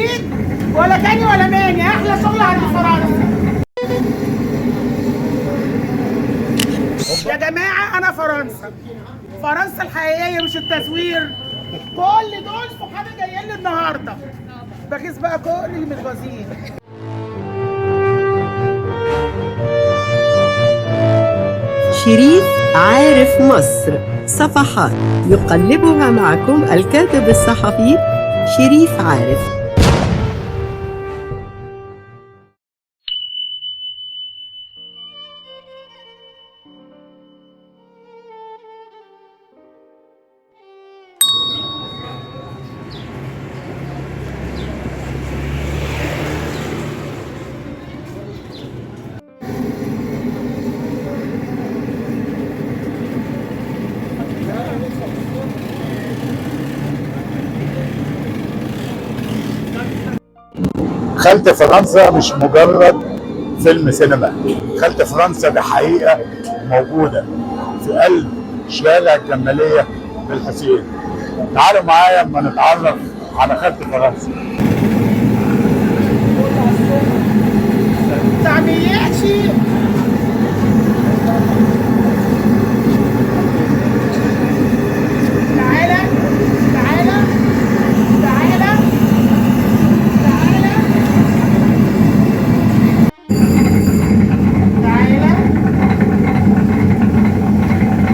تقليد ولا كاني ولا ماني، احلى شغل عند فرنسا. يا جماعه انا فرنسا الحقيقيه مش التصوير. كل دول صحابي جايين لي النهارده، بغيظ بقى كل اللي متغاظين. شريف عارف مصر، صفحات يقلبها معكم الكاتب الصحفي شريف عارف. خالتي فرنسا مش مجرد فيلم سينما، خالتي فرنسا دي حقيقة موجودة في قلب شارع الجمالية بالحسين. تعالوا معايا اما نتعرف على خالتي فرنسا. تعمياتي تعالى تعالى تعالى تعالى تعالى،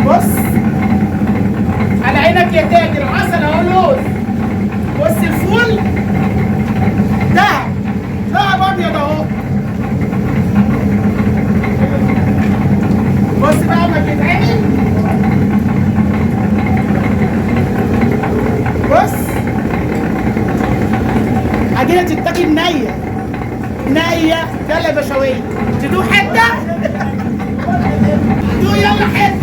بص على عينك يا تاجر، عسل اهو لوز. بص الفول دهب ابيض اهو. بص بقى ما بيتعمل، بص عجينه تتاكل نيه يلا يا بشويه تدوق حته دوق يلا حته.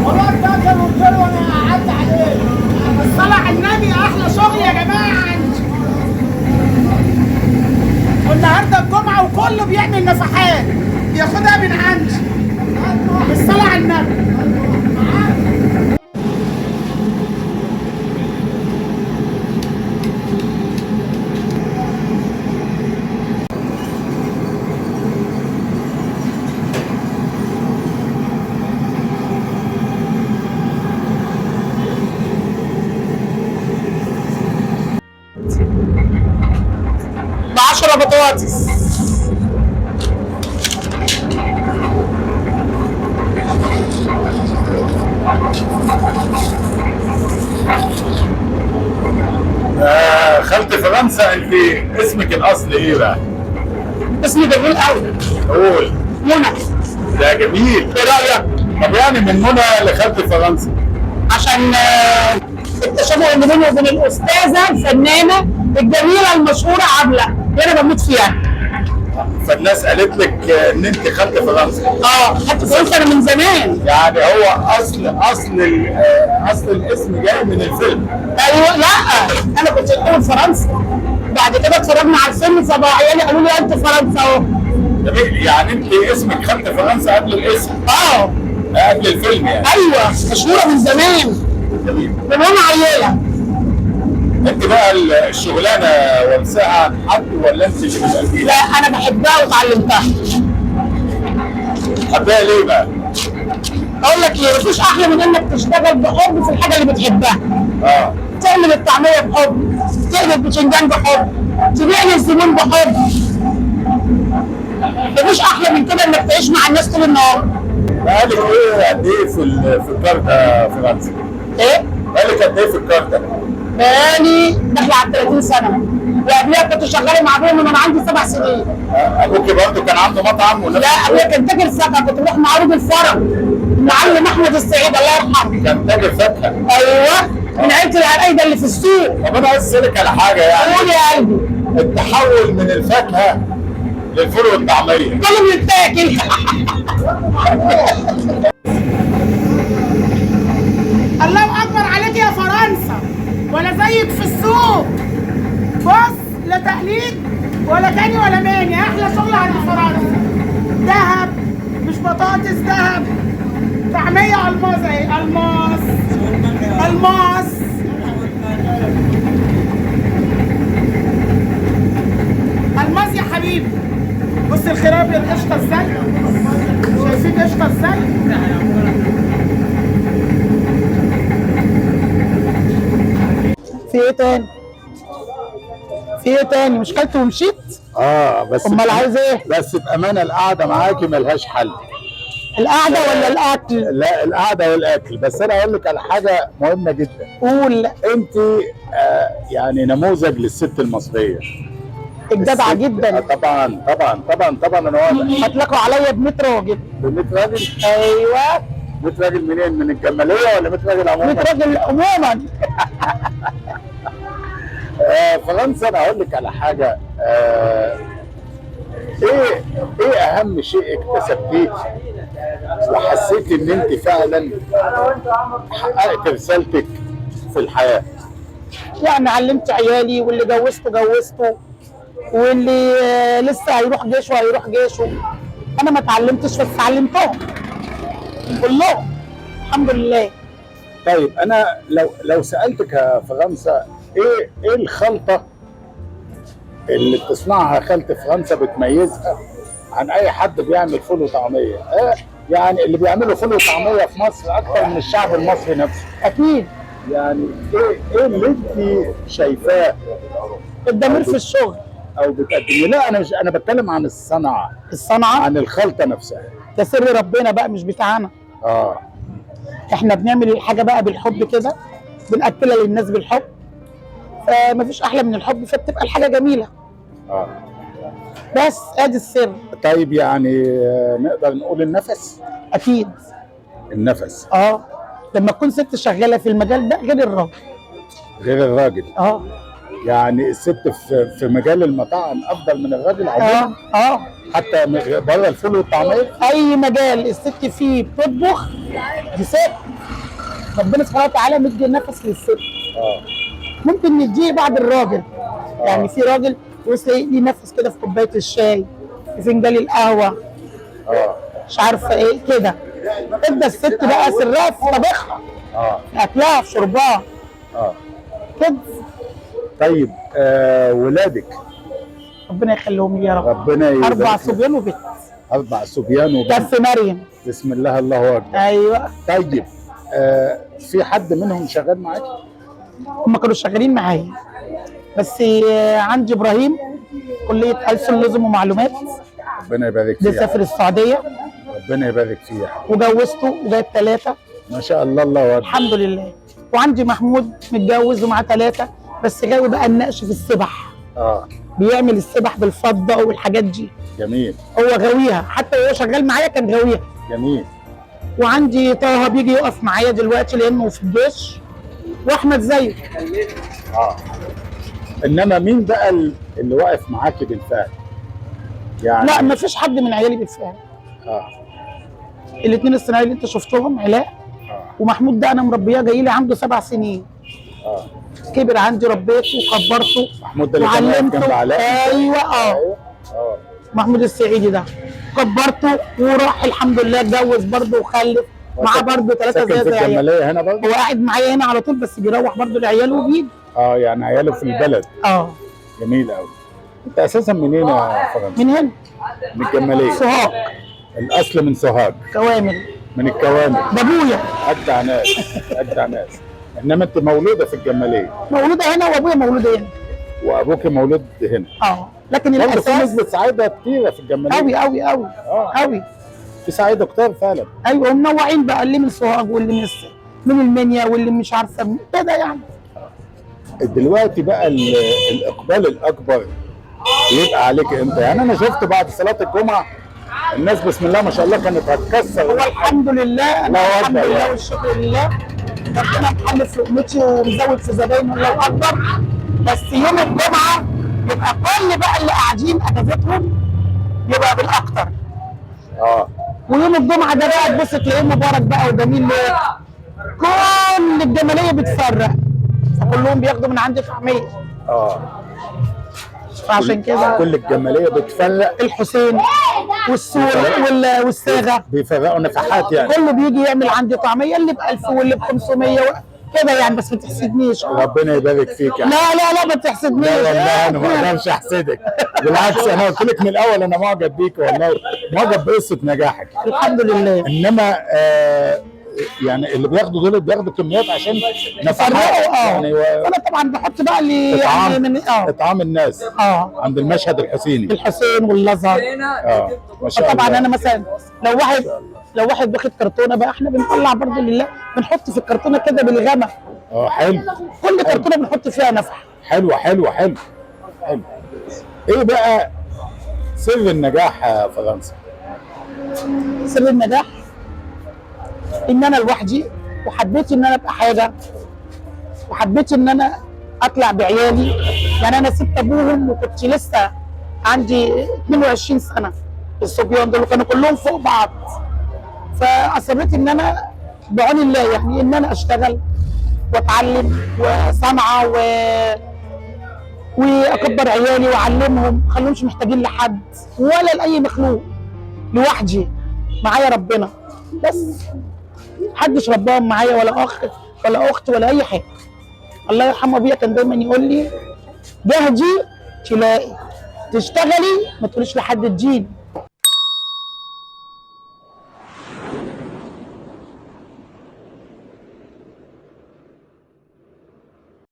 والله التاجر قلت له انا قعدت عليه. الصلاة على النبي احلى شغل يا جماعه عندي. والنهارده الجمعه وكله بيعمل نفحات بياخدها من عندي. بالصلاة على النبي. ب10 بطاطس. خالتي فرنسا، انت اسمك الاصلي ايه بقى؟ اسمي جميل قوي. قول. منى. ده جميل. ايه رايك؟ طب يعني من منى لخالتي فرنسا؟ عشان التشابه اللي بيني وبين الاستاذه الفنانه الجميله المشهوره عبله دي انا بموت فيها. فالناس قالت لك ان انت خالتي فرنسا. خالتي فرنسا انا من زمان. يعني هو اصل الاسم جاي من الفيلم. ايوه. لا انا كنت الاول فرنسا، بعد كده اتفرجنا على الفيلم فعيالي قالوا لي انت فرنسا اهو. يعني انت اسمك خالتي فرنسا قبل الاسم؟ قبل الفيلم يعني. ايوه مشهوره من زمان. جميل. من وانا عياله. انت بقى الشغلانه ورثها عن حد ولا انت اللي بتقدميها؟ لا انا بحبها واتعلمتها. حباها ليه بقى؟ اقول لك ايه، مفيش احلى من انك تشتغل بحب في الحاجه اللي بتحبها. تعمل الطعميه بحب، تقلي البتنجان بحب، تبيع للزبون بحب. مفيش احلى من كده انك تعيش مع الناس طول النهار. بقالك ايه قد ايه في الكارتة فرنسا؟ ايه؟ بقالك قد ايه في الكارتة؟ بقالي داخله على 30 سنه، وقبلها كنت شغاله مع ابويا من وانا عندي 7 سنين. ابوكي برضه كان عنده مطعم لا ابويا كان تاجر فاكهه، كنت بروح معروض الفرج. المعلم احمد السعيد الله يرحمه. كان تاجر فاكهه. ايوه من عيله العرايده اللي في السوق. طب انا عايز اسالك على حاجه يعني. قول يا قلبي. التحول من الفاكهه للفول والطعميه. كله بيتاكل. الله اكبر عليك يا فرنسا، ولا زيك في السوق. بص لا تقليد ولا كاني ولا ماني، احلى شغل عند فرنسا. دهب مش بطاطس، دهب طعميه الماس اهي. الماس حبيبي. بص الخيار ابيض قشطه ازاي؟ شايفين قشطه ازاي؟ في ايه تاني؟ في ايه تاني؟ مش كلت ومشيت؟ بس امال عايز ايه؟ بس بامانه القعده معاكي ملهاش حل. القعده ولا الاكل؟ لا، القعده والاكل. بس انا اقول لك على حاجه مهمه جدا. قول. انت يعني نموذج للست المصريه الجدعه جدا. طبعا طبعا طبعا طبعا. انا واضح. هتلاقوا عليا ب 100 راجل. ب 100 راجل؟ ايوه. 100 راجل منين؟ من الجماليه ولا 100 راجل عموما؟ 100 راجل عموما. فرنسا، انا اقول لك على حاجه. ايه اهم شيء اكتسبتيه وحسيتي ان انت فعلا حققت رسالتك في الحياه؟ يعني علمت عيالي، واللي جوزته واللي لسه هيروح جيشه هيروح جيشه. انا ما اتعلمتش بس علمتهم كلهم الحمد لله. طيب انا لو سالتك يا فرنسا، ايه الخلطه اللي بتصنعها خالة فرنسا بتميزها عن اي حد بيعمل فول وطعميه؟ يعني اللي بيعملوا فول وطعميه في مصر اكتر من الشعب المصري نفسه. اكيد. يعني ايه اللي انت شايفاه؟ الضمير في الشغل او بتقدمي. لا، انا بتكلم عن الصنعه، عن الخلطه نفسها. ده سر ربنا بقى مش بتاعنا. احنا بنعمل الحاجه بقى بالحب كده، بنأكلها للناس بالحب، فمفيش احلى من الحب، فبتبقى الحاجه جميله. بس ادي السر. طيب يعني نقدر نقول النفس؟ اكيد. النفس. لما تكون ست شغاله في المجال ده غير الراجل. غير الراجل. يعني الست في مجال المطاعم افضل من الراجل عموما. حتى بره الفول والطعميه. اي مجال الست فيه بتطبخ دي ست. ربنا سبحانه وتعالى مدي نفس للست. ممكن نديه بعد الراجل. يعني في راجل ليه نفس كده في كوبايه الشاي، في فنجان القهوه، مش عارفه ايه كده. ادى الست بقى سرها في طبخها، في اكلها، في شربها كده. طيب ولادك ربنا يخليهم لي يا رب. ربنا يبارك. 4 صبيان وبنت. 4 صبيان وبنت. بس مريم. بسم الله الله اكبر. ايوه. طيب في حد منهم شغال معاك؟ هم كانوا شغالين معايا، بس عندي ابراهيم كليه ألسن نظم ومعلومات. ربنا يبارك فيه. بيسافر السعوديه. ربنا يبارك فيه. وجوزته وجايب 3. ما شاء الله الله اكبر. الحمد لله. وعندي محمود متجوز ومعاه 3، بس غاوي بقى النقش في السبح. بيعمل السبح بالفضه والحاجات دي. جميل. هو غاويها، حتى وهو شغال معايا كان غاويها. جميل. وعندي طه بيجي يقف معايا دلوقتي لانه في الجيش، واحمد زيه. انما مين بقى اللي واقف معاكي بالفعل؟ يعني لا، ما فيش حد من عيالي بالفعل. الاثنين الصناعيه اللي انت شفتهم علاء ومحمود، ده انا مربيه جاي لي عنده 7 سنين. كبر عندي، ربيته وكبرته. محمود ده اللي كان واقف جنب علاء؟ ايوه. محمود السعيدي ده كبرته وراح الحمد لله، اتجوز برضه وخلف معاه برضه 3 زي الجماليه هنا برضه. هو قاعد معايا هنا على طول، بس بيروح برضه لعياله وبيجي. يعني عياله في البلد. جميل قوي. انت اساسا منين يا فرنسا؟ من هنا، من الجماليه. سوهاج. الاصل من سوهاج. كوامل. من الكوامل. ده ابويا. اجدع ناس اجدع ناس. انما انت مولوده في الجماليه. مولوده هنا، وابويا مولود هنا. وابوك مولود هنا. لكن الاساس في نسبه سعاده كتيره في الجماليه. قوي قوي قوي قوي. في سعاده كتير فعلا. ايوه، ومنوعين بقى، اللي من سوهاج واللي من المنيا واللي مش عارفه كده يعني. دلوقتي بقى الاقبال الاكبر يبقى عليك انت. يعني انا شفت بعد صلاه الجمعه الناس بسم الله ما شاء الله كانت هتكسر. هو الحمد لله. الحمد لله والشكر لله. ربنا محمد في امتي ومزود في زباينه، الله اكبر. بس يوم الجمعه يبقى كل بقى اللي قاعدين اجازتهم يبقى بالاكتر. ويوم الجمعه ده بقى تبص تلاقيه مبارك بقى وجميل. كل الجماليه بتفرق، فكلهم بياخدوا من عندي طعميه. فعشان كده كل الجماليه بتفرق. الحسين والسور والساغه بيفرقوا نفحات يعني. كله بيجي يعمل عندي طعميه، اللي ب1000 واللي ب500 كده يعني، بس ما تحسدنيش. ربنا يبارك فيك يا لا لا لا ما تحسدنيش. لا والله انا ما اقدرش احسدك، بالعكس انا قلت لك من الاول انا معجب بيك والله، معجب بقصه نجاحك. الحمد لله. انما يعني اللي بياخدوا دول بياخدوا كميات عشان نفحات يعني انا طبعا بحط بقى اللي يعني من اطعام الناس عند المشهد الحسيني، الحسين والازهر. ما شاء الله. طبعا انا مثلا لو واحد واخد كرتونه بقى، احنا بنطلع برضه لله، بنحط في الكرتونه كده بالغمى. حلو. كل كرتونه بنحط فيها نفح. حلوه حلوه حلو حلو. ايه بقى سر النجاح يا فرنسا؟ سر النجاح ان انا لوحدي، وحبيت ان انا ابقى حاجه، وحبيت ان انا اطلع بعيالي. يعني انا سبت ابوهم وكنت لسه عندي 22 سنه، الصبيان دول كانوا كلهم فوق بعض، فاصريت ان انا بعون الله يعني ان انا اشتغل واتعلم وصنعه واكبر عيالي واعلمهم، ما اخليهمش محتاجين لحد ولا لاي مخلوق، لوحدي معايا ربنا بس، محدش رباهم معايا، ولا اخ ولا اخت ولا اي حاجه. الله يرحمه ابويا كان دايما يقول لي جهدي تلاقي، تشتغلي ما تقوليش لحد تجيلي.